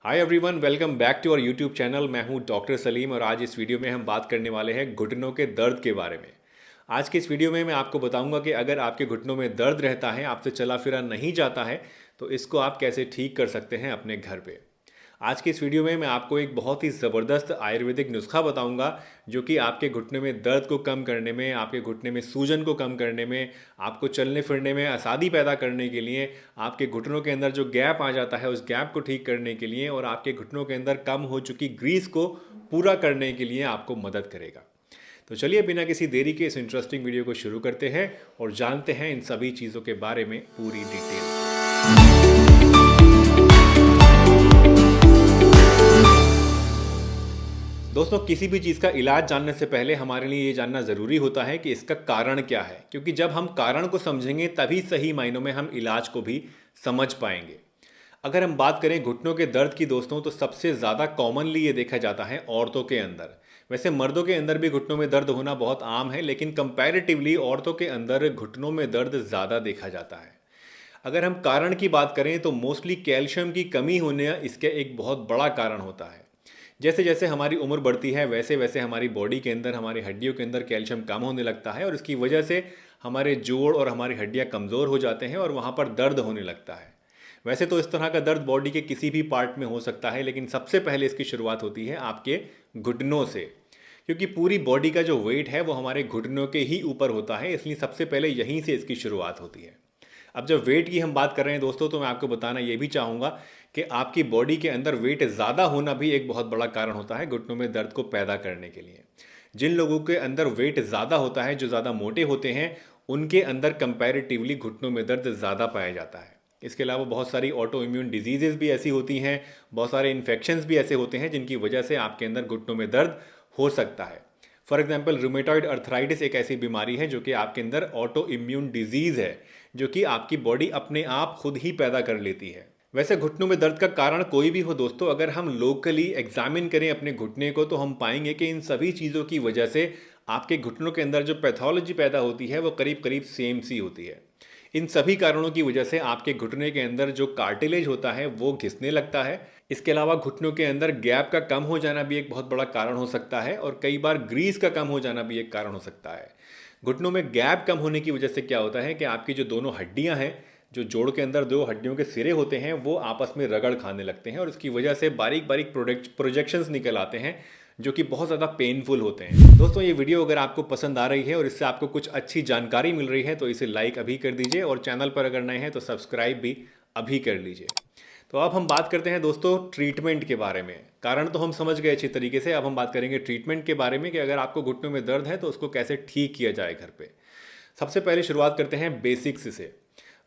Hi everyone, welcome back to our YouTube channel. मैं हूं doctor Salim और आज इस वीडियो में हम बात करने वाले हैं घुटनों के दर्द के बारे में। आज के इस वीडियो में मैं आपको बताऊंगा कि अगर आपके घुटनों में दर्द रहता है, आपसे चला फिरा नहीं जाता है, तो इसको आप कैसे ठीक कर सकते हैं अपने घर पे। आज की इस वीडियो में मैं आपको एक बहुत ही ज़बरदस्त आयुर्वेदिक नुस्खा बताऊंगा जो कि आपके घुटने में दर्द को कम करने में, आपके घुटने में सूजन को कम करने में, आपको चलने फिरने में आसानी पैदा करने के लिए, आपके घुटनों के अंदर जो गैप आ जाता है उस गैप को ठीक करने के लिए और आपके घुटनों के अंदर कम हो चुकी ग्रीस को पूरा करने के लिए आपको मदद करेगा। तो चलिए बिना किसी देरी के इस इंटरेस्टिंग वीडियो को शुरू करते हैं और जानते हैं इन सभी चीज़ों के बारे में पूरी डिटेल। दोस्तों, किसी भी चीज़ का इलाज जानने से पहले हमारे लिए ये जानना ज़रूरी होता है कि इसका कारण क्या है, क्योंकि जब हम कारण को समझेंगे तभी सही मायनों में हम इलाज को भी समझ पाएंगे। अगर हम बात करें घुटनों के दर्द की दोस्तों, तो सबसे ज़्यादा कॉमनली ये देखा जाता है औरतों के अंदर। वैसे मर्दों के अंदर भी घुटनों में दर्द होना बहुत आम है, लेकिन कंपैरेटिवली औरतों के अंदर घुटनों में दर्द ज़्यादा देखा जाता है। अगर हम कारण की बात करें तो मोस्टली कैल्शियम की कमी होने इसका एक बहुत बड़ा कारण होता है। जैसे जैसे हमारी उम्र बढ़ती है वैसे वैसे हमारी बॉडी के अंदर, हमारी हड्डियों के अंदर कैल्शियम कम होने लगता है और इसकी वजह से हमारे जोड़ और हमारी हड्डियाँ कमज़ोर हो जाते हैं और वहाँ पर दर्द होने लगता है। वैसे तो इस तरह का दर्द बॉडी के किसी भी पार्ट में हो सकता है, लेकिन सबसे पहले इसकी शुरुआत होती है आपके घुटनों से, क्योंकि पूरी बॉडी का जो वेट है वो हमारे घुटनों के ही ऊपर होता है, इसलिए सबसे पहले यहीं से इसकी शुरुआत होती है। अब जब वेट की हम बात कर रहे हैं दोस्तों, तो मैं आपको बताना ये भी चाहूँगा कि आपकी बॉडी के अंदर वेट ज़्यादा होना भी एक बहुत बड़ा कारण होता है घुटनों में दर्द को पैदा करने के लिए। जिन लोगों के अंदर वेट ज़्यादा होता है, जो ज़्यादा मोटे होते हैं, उनके अंदर कंपैरेटिवली घुटनों में दर्द ज़्यादा पाया जाता है। इसके अलावा बहुत सारी ऑटो इम्यून डिजीज़ेज़ भी ऐसी होती हैं, बहुत सारे इन्फेक्शंस भी ऐसे होते हैं जिनकी वजह से आपके अंदर घुटनों में दर्द हो सकता है। फॉर एग्जाम्पल, रूमेटॉइड अर्थराइटिस एक ऐसी बीमारी है जो कि आपके अंदर ऑटो इम्यून डिजीज़ है, जो कि आपकी बॉडी अपने आप खुद ही पैदा कर लेती है। वैसे घुटनों में दर्द का कारण कोई भी हो दोस्तों, अगर हम लोकली एग्जामिन करें अपने घुटने को तो हम पाएंगे कि इन सभी चीज़ों की वजह से आपके घुटनों के अंदर जो पैथोलॉजी पैदा होती है वो करीब करीब सेम सी होती है। इन सभी कारणों की वजह से आपके घुटने के अंदर जो कार्टिलेज होता है वो घिसने लगता है। इसके अलावा घुटनों के अंदर गैप का कम हो जाना भी एक बहुत बड़ा कारण हो सकता है और कई बार ग्रीस का कम हो जाना भी एक कारण हो सकता है। घुटनों में गैप कम होने की वजह से क्या होता है कि आपकी जो दोनों हड्डियां हैं, जो जोड़ के अंदर दो हड्डियों के सिरे होते हैं, वो आपस में रगड़ खाने लगते हैं और इसकी वजह से बारीक बारीक प्रोजेक्शंस निकल आते हैं जो कि बहुत ज़्यादा पेनफुल होते हैं। दोस्तों, ये वीडियो अगर आपको पसंद आ रही है और इससे आपको कुछ अच्छी जानकारी मिल रही है तो इसे लाइक अभी कर दीजिए और चैनल पर अगर नए हैं तो सब्सक्राइब भी अभी कर लीजिए। तो अब हम बात करते हैं दोस्तों ट्रीटमेंट के बारे में। कारण तो हम समझ गए अच्छी तरीके से, अब हम बात करेंगे ट्रीटमेंट के बारे में कि अगर आपको घुटनों में दर्द है तो उसको कैसे ठीक किया जाए घर पे। सबसे पहले शुरुआत करते हैं बेसिक्स से।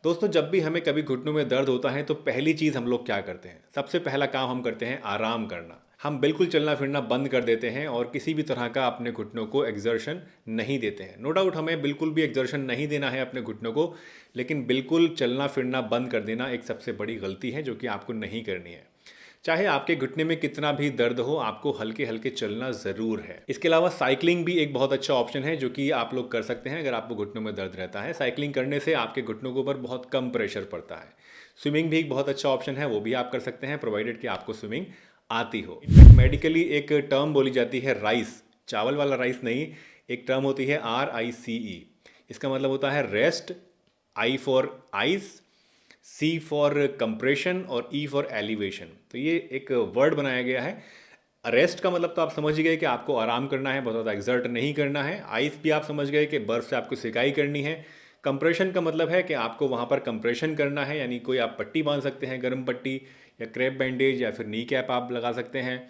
दोस्तों, जब भी हमें कभी घुटनों में दर्द होता है तो पहली चीज़ हम लोग क्या करते हैं, सबसे पहला काम हम करते हैं आराम करना। हम बिल्कुल चलना फिरना बंद कर देते हैं और किसी भी तरह का अपने घुटनों को एक्सर्शन नहीं देते हैं। नो डाउट हमें बिल्कुल भी एक्सर्शन नहीं देना है अपने घुटनों को, लेकिन बिल्कुल चलना फिरना बंद कर देना एक सबसे बड़ी गलती है जो कि आपको नहीं करनी है। चाहे आपके घुटने में कितना भी दर्द हो, आपको हल्के हल्के चलना ज़रूर है। इसके अलावा साइकिलिंग भी एक बहुत अच्छा ऑप्शन है जो कि आप लोग कर सकते हैं अगर आपको घुटनों में दर्द रहता है। साइकिलिंग करने से आपके घुटनों के ऊपर बहुत कम प्रेशर पड़ता है। स्विमिंग भी एक बहुत अच्छा ऑप्शन है, वो भी आप कर सकते हैं प्रोवाइडेड कि आपको स्विमिंग आती हो। इनफैक्ट मेडिकली एक टर्म बोली जाती है राइस, चावल वाला राइस नहीं, एक टर्म होती है RICE। इसका मतलब होता है rest, I for ice, C for compression और E फॉर एलिवेशन। तो ये एक वर्ड बनाया गया है। रेस्ट का मतलब तो आप समझ ही गए कि आपको आराम करना है, बहुत ज़्यादा एक्सर्ट नहीं करना है। आइस भी आप समझ गए कि बर्फ़ से आपको सिकाई करनी है। कंप्रेशन का मतलब है कि आपको वहाँ पर कंप्रेशन करना है, यानी कोई आप पट्टी बांध सकते हैं, गर्म पट्टी या क्रेप बैंडेज या फिर नी कैप आप लगा सकते हैं।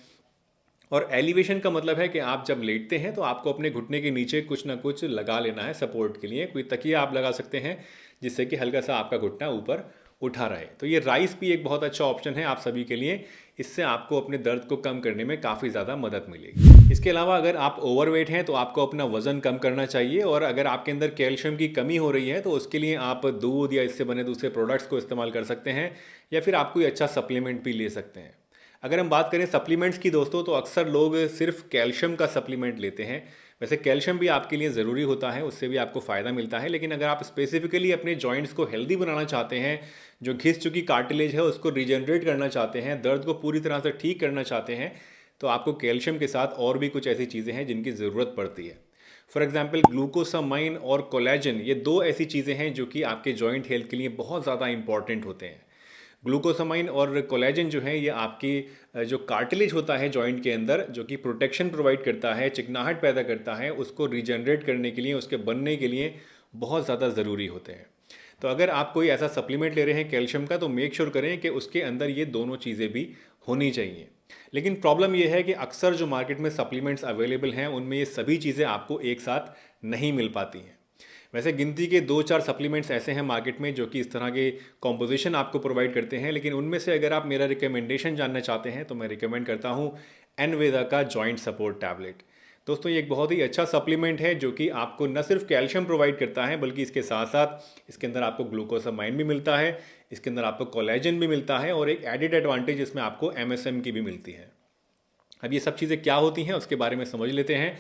और एलिवेशन का मतलब है कि आप जब लेटते हैं तो आपको अपने घुटने के नीचे कुछ ना कुछ लगा लेना है सपोर्ट के लिए। कोई तकिया आप लगा सकते हैं जिससे कि हल्का सा आपका घुटना ऊपर उठा रहे। तो ये राइस भी एक बहुत अच्छा ऑप्शन है आप सभी के लिए। इससे आपको अपने दर्द को कम करने में काफ़ी ज़्यादा मदद मिलेगी। इसके अलावा अगर आप ओवरवेट हैं तो आपको अपना वज़न कम करना चाहिए और अगर आपके अंदर कैल्शियम की कमी हो रही है तो उसके लिए आप दूध या इससे बने दूसरे प्रोडक्ट्स को इस्तेमाल कर सकते हैं या फिर आप कोई अच्छा सप्लीमेंट भी ले सकते हैं। अगर हम बात करें सप्लीमेंट्स की दोस्तों, तो अक्सर लोग सिर्फ कैल्शियम का सप्लीमेंट लेते हैं। वैसे कैल्शियम भी आपके लिए ज़रूरी होता है, उससे भी आपको फ़ायदा मिलता है, लेकिन अगर आप स्पेसिफिकली अपने जॉइंट्स को हेल्दी बनाना चाहते हैं, जो घिस चुकी कार्टिलेज है उसको रीजनरेट करना चाहते हैं, दर्द को पूरी तरह से ठीक करना चाहते हैं, तो आपको कैल्शियम के साथ और भी कुछ ऐसी चीज़ें हैं जिनकी ज़रूरत पड़ती है। फॉर एग्जाम्पल ग्लूकोसामाइन और कोलेजन, ये दो ऐसी चीज़ें हैं जो कि आपके जॉइंट हेल्थ के लिए बहुत ज़्यादा इंपॉर्टेंट होते हैं। ग्लूकोसामाइन और कोलेजन जो है ये आपकी जो कार्टिलेज होता है जॉइंट के अंदर, जो कि प्रोटेक्शन प्रोवाइड करता है, चिकनाहट पैदा करता है, उसको रीजनरेट करने के लिए, उसके बनने के लिए बहुत ज़्यादा ज़रूरी होते हैं। तो अगर आप कोई ऐसा सप्लीमेंट ले रहे हैं कैल्शियम का, तो मेक श्योर करें कि उसके अंदर ये दोनों चीज़ें भी होनी चाहिए। लेकिन प्रॉब्लम ये है कि अक्सर जो मार्केट में सप्लीमेंट्स अवेलेबल हैं उनमें ये सभी चीज़ें आपको एक साथ नहीं मिल पाती हैं। वैसे गिनती के 2-4 सप्लीमेंट्स ऐसे हैं मार्केट में जो कि इस तरह के कॉम्पोजिशन आपको प्रोवाइड करते हैं, लेकिन उनमें से अगर आप मेरा रिकमेंडेशन जानना चाहते हैं तो मैं रिकमेंड करता हूँ एनवेदा का जॉइंट सपोर्ट टैबलेट। दोस्तों ये एक बहुत ही अच्छा सप्लीमेंट है जो कि आपको न सिर्फ कैल्शियम प्रोवाइड करता है, बल्कि इसके साथ साथ इसके अंदर आपको ग्लूकोसामाइन भी मिलता है, इसके अंदर आपको कोलेजन भी मिलता है, और एक एडिड एडवांटेज इसमें आपको एमएसएम की भी मिलती है। अब ये सब चीज़ें क्या होती हैं उसके बारे में समझ लेते हैं।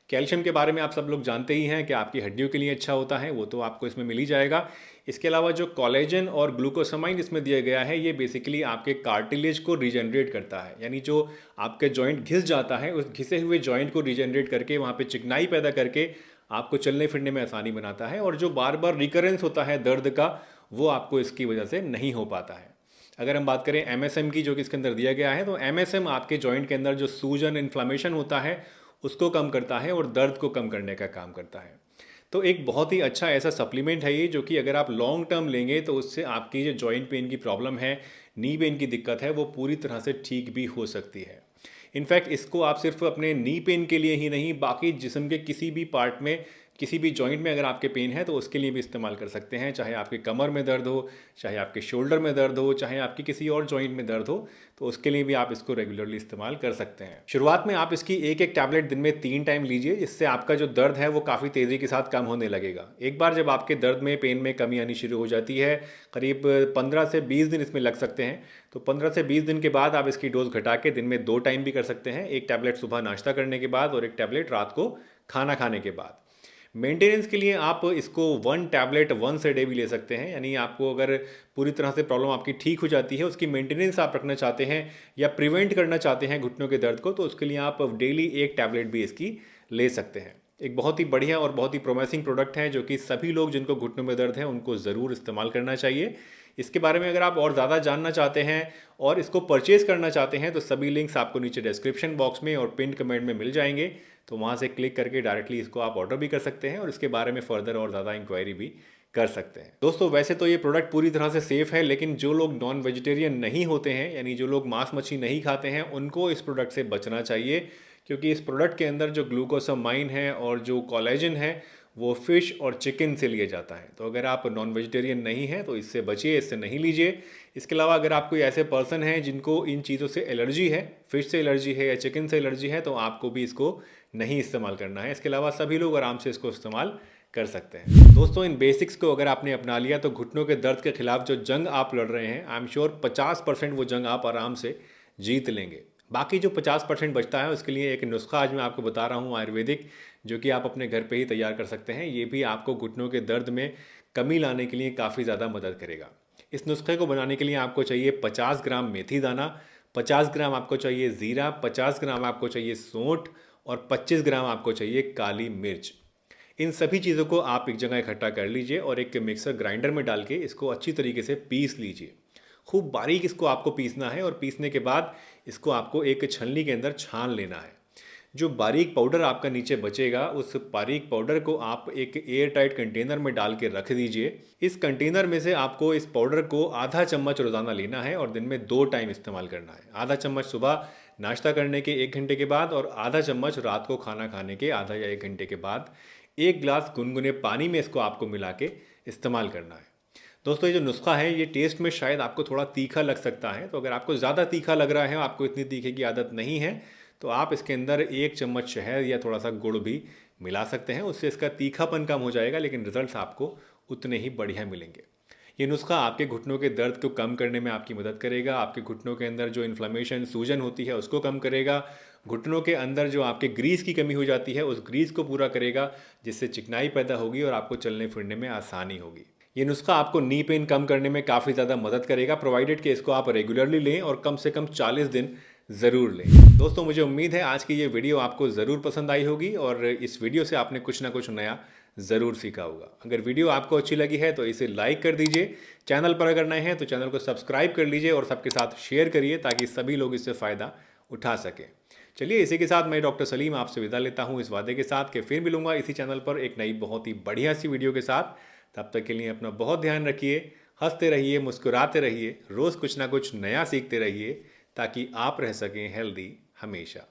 कैल्शियम के बारे में आप सब लोग जानते ही हैं कि आपकी हड्डियों के लिए अच्छा होता है, वो तो आपको इसमें मिल ही जाएगा। इसके अलावा जो कोलेजन और ग्लूकोसामाइन इसमें दिया गया है, ये बेसिकली आपके कार्टिलेज को रीजनरेट करता है, यानी जो आपके जॉइंट घिस जाता है उस घिसे हुए जॉइंट को रीजनरेट करके वहाँ पे चिकनाई पैदा करके आपको चलने फिरने में आसानी बनाता है, और जो बार बार रिकरेंस होता है दर्द का, वो आपको इसकी वजह से नहीं हो पाता है। अगर हम बात करें एमएसएम की, जो कि इसके अंदर दिया गया है, तो एमएसएम आपके जॉइंट के अंदर जो सूजन, इन्फ्लामेशन होता है उसको कम करता है और दर्द को कम करने का काम करता है। तो एक बहुत ही अच्छा ऐसा सप्लीमेंट है ये, जो कि अगर आप लॉन्ग टर्म लेंगे तो उससे आपकी जो जॉइंट पेन की प्रॉब्लम है, नी पेन की दिक्कत है, वो पूरी तरह से ठीक भी हो सकती है। इनफैक्ट इसको आप सिर्फ अपने नी पेन के लिए ही नहीं, बाकी जिस्म के किसी भी पार्ट में, किसी भी जॉइंट में अगर आपके पेन है तो उसके लिए भी इस्तेमाल कर सकते हैं। चाहे आपके कमर में दर्द हो, चाहे आपके शोल्डर में दर्द हो, चाहे आपकी किसी और जॉइंट में दर्द हो, तो उसके लिए भी आप इसको रेगुलरली इस्तेमाल कर सकते हैं। शुरुआत में आप इसकी एक एक टैबलेट दिन में 3 टाइम लीजिए, जिससे आपका जो दर्द है वो काफ़ी तेज़ी के साथ कम होने लगेगा। एक बार जब आपके दर्द में, पेन में कमी आनी शुरू हो जाती है, करीब 15 से 20 दिन इसमें लग सकते हैं, तो 15 से 20 दिन के बाद आप इसकी डोज घटा के दिन में 2 टाइम भी कर सकते हैं। एक टैबलेट सुबह नाश्ता करने के बाद और एक टैबलेट रात को खाना खाने के बाद। मेंटेनेंस के लिए आप इसको 1 टैबलेट वंस अ डे भी ले सकते हैं, यानी आपको अगर पूरी तरह से प्रॉब्लम आपकी ठीक हो जाती है, उसकी मेंटेनेंस आप रखना चाहते हैं या प्रिवेंट करना चाहते हैं घुटनों के दर्द को, तो उसके लिए आप डेली 1 टैबलेट भी इसकी ले सकते हैं। एक बहुत ही बढ़िया और बहुत ही प्रोमिसिंग प्रोडक्ट है, जो कि सभी लोग जिनको घुटनों में दर्द है उनको ज़रूर इस्तेमाल करना चाहिए। इसके बारे में अगर आप और ज़्यादा जानना चाहते हैं और इसको परचेज़ करना चाहते हैं, तो सभी लिंक्स आपको नीचे डिस्क्रिप्शन बॉक्स में और पिन कमेंट में मिल जाएंगे, तो वहाँ से क्लिक करके डायरेक्टली इसको आप ऑर्डर भी कर सकते हैं और इसके बारे में फर्दर और ज़्यादा इंक्वायरी भी कर सकते हैं। दोस्तों वैसे तो ये प्रोडक्ट पूरी तरह से सेफ़ है, लेकिन जो लोग नॉन वेजिटेरियन नहीं होते हैं, यानी जो लोग मांस मच्छी नहीं खाते हैं, उनको इस प्रोडक्ट से बचना चाहिए, क्योंकि इस प्रोडक्ट के अंदर जो ग्लूकोसामाइन है और जो कोलेजन है वो फ़िश और चिकन से लिया जाता है। तो अगर आप नॉन वेजिटेरियन नहीं हैं तो इससे बचिए, इससे नहीं लीजिए। इसके अलावा अगर आप कोई ऐसे पर्सन हैं जिनको इन चीज़ों से एलर्जी है, फ़िश से एलर्जी है या चिकन से एलर्जी है, तो आपको भी इसको नहीं इस्तेमाल करना है। इसके अलावा सभी लोग आराम से इसको इस्तेमाल कर सकते हैं। दोस्तों इन बेसिक्स को अगर आपने अपना लिया तो घुटनों के दर्द के खिलाफ जो जंग आप लड़ रहे हैं, आई एम श्योर 50% वो जंग आप आराम से जीत लेंगे। बाकी जो 50% बचता है उसके लिए एक नुस्खा आज मैं आपको बता रहा हूँ आयुर्वेदिक, जो कि आप अपने घर पे ही तैयार कर सकते हैं। ये भी आपको घुटनों के दर्द में कमी लाने के लिए काफ़ी ज़्यादा मदद करेगा। इस नुस्खे को बनाने के लिए आपको चाहिए 50 ग्राम मेथी दाना, 50 ग्राम आपको चाहिए ज़ीरा, 50 ग्राम आपको चाहिए सौंठ और 25 ग्राम आपको चाहिए काली मिर्च। इन सभी चीज़ों को आप एक जगह इकट्ठा कर लीजिए और एक मिक्सर ग्राइंडर में डाल के इसको अच्छी तरीके से पीस लीजिए। खूब बारीक इसको आपको पीसना है, और पीसने के बाद इसको आपको एक छलनी के अंदर छान लेना है। जो बारीक पाउडर आपका नीचे बचेगा, उस बारीक पाउडर को आप एक एयर टाइट कंटेनर में डाल के रख दीजिए। इस कंटेनर में से आपको इस पाउडर को आधा चम्मच रोज़ाना लेना है और दिन में 2 टाइम इस्तेमाल करना है। आधा चम्मच सुबह नाश्ता करने के 1 घंटे के बाद और आधा चम्मच रात को खाना खाने के आधा या 1 घंटे के बाद 1 गिलास गुनगुने पानी में इसको आपको मिला के इस्तेमाल करना है। दोस्तों ये जो नुस्खा है ये टेस्ट में शायद आपको थोड़ा तीखा लग सकता है, तो अगर आपको ज़्यादा तीखा लग रहा है, आपको इतनी तीखे की आदत नहीं है, तो आप इसके अंदर 1 चम्मच शहद या थोड़ा सा गुड़ भी मिला सकते हैं। उससे इसका तीखापन कम हो जाएगा, लेकिन रिजल्ट्स आपको उतने ही बढ़िया मिलेंगे। ये नुस्खा आपके घुटनों के दर्द को कम करने में आपकी मदद करेगा, आपके घुटनों के अंदर जो इन्फ्लेमेशन सूजन होती है उसको कम करेगा, घुटनों के अंदर जो आपके ग्रीस की कमी हो जाती है उस ग्रीस को पूरा करेगा, जिससे चिकनाई पैदा होगी और आपको चलने फिरने में आसानी होगी। ये नुस्खा आपको नी पेन कम करने में काफ़ी ज़्यादा मदद करेगा, प्रोवाइडेड कि इसको आप रेगुलरली लें और कम से कम 40 दिन ज़रूर लें। दोस्तों, मुझे उम्मीद है आज की ये वीडियो आपको ज़रूर पसंद आई होगी और इस वीडियो से आपने कुछ ना कुछ नया ज़रूर सीखा होगा। अगर वीडियो आपको अच्छी लगी है तो इसे लाइक कर दीजिए, चैनल पर अगर नए हैं तो चैनल को सब्सक्राइब कर लीजिए और सबके साथ शेयर करिए ताकि सभी लोग इससे फ़ायदा उठा सकें। चलिए, इसी के साथ मैं डॉक्टर सलीम आपसे विदा लेता हूँ, इस वादे के साथ कि फिर मिलूंगा इसी चैनल पर एक नई बहुत ही बढ़िया सी वीडियो के साथ। तब तक के लिए अपना बहुत ध्यान रखिए, हंसते रहिए, मुस्कुराते रहिए, रोज़ कुछ ना कुछ नया सीखते रहिए ताकि आप रह सकें हेल्दी हमेशा।